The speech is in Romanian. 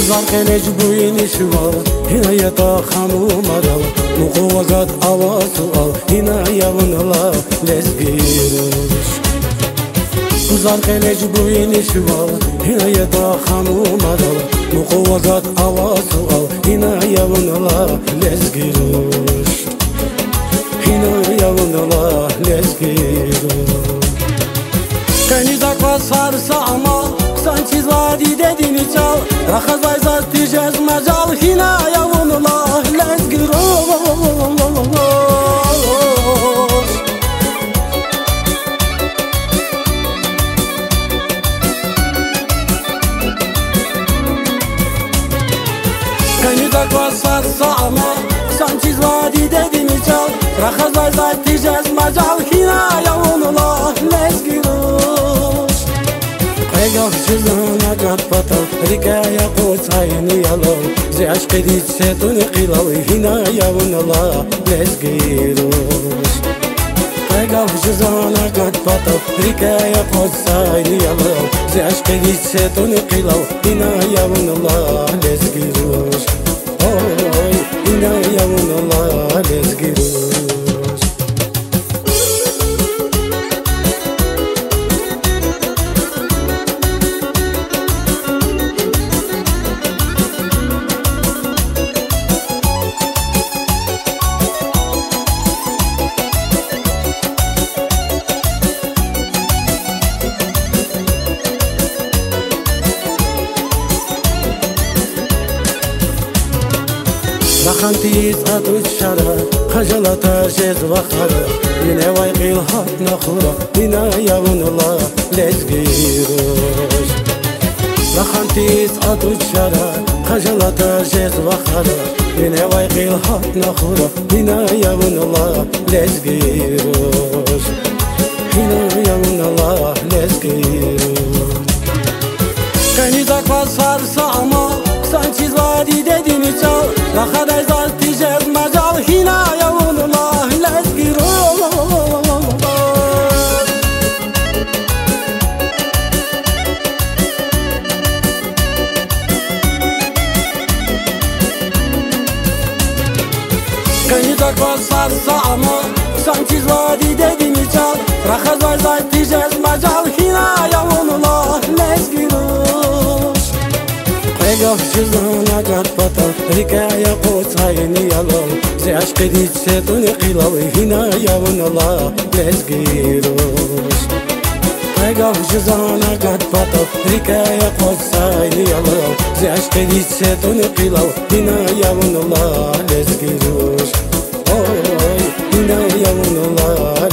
زرقلج بويني شوال هنا يتاخمو مرال مقوقات أواسوال هنا يون الله لزقيروش زرقلج بويني شوال هنا يتاخمو مرال مقوقات أواسوال هنا يون الله لزقيروش هنا يون الله لزقيروش كاني زاكوا صارسا أما Sanki zadi dediğini çal Rakazay zati cez mecal Hina yavunullah lezgiroş Kani da kvasat sağma Sanki zadi dediğini çal Rakazay zati cez mecal Hina yavunullah lezgiroş Qayga xizana qatpatal rikaya qotsayni yalo Zi ashqi ditsetuni qilal hina yavunala lezgirosh Qayga xizana qatpatal rikaya qotsayni yalo Zi ashqi ditsetuni qilal hina yavunala lezgirosh Oy hina yavunala lezgirosh Rakhantiz aduch shara Khajalata jez vakhara Yine vayqil hat nakhura Hina yavunullah lezgirosh Rakhantiz aduch shara Khajalata jez vakhara Yine vayqil hat nakhura Hina yavunullah lezgirosh Hina yavunullah lezgirosh Kani zakva sarsa ama Sanki zadi dediğini çal Rakadar zati cez mecal Hina yavunullah lezgiroş Kani zakva sarsa ama Sanki zadi dediğini çal Rakadar zati cez mecal Hina yavunullah lezgiroş Qayga xizana qatpatal rikaya qotsayni yalal Zi ashqi ditsetuni qilal hina yavunullah lezgirosh Qayga xizana qatpatal rikaya qotsayni yalal Zi ashqi ditsetuni qilal hina yavunullah lezgirosh Oy hina yavunullah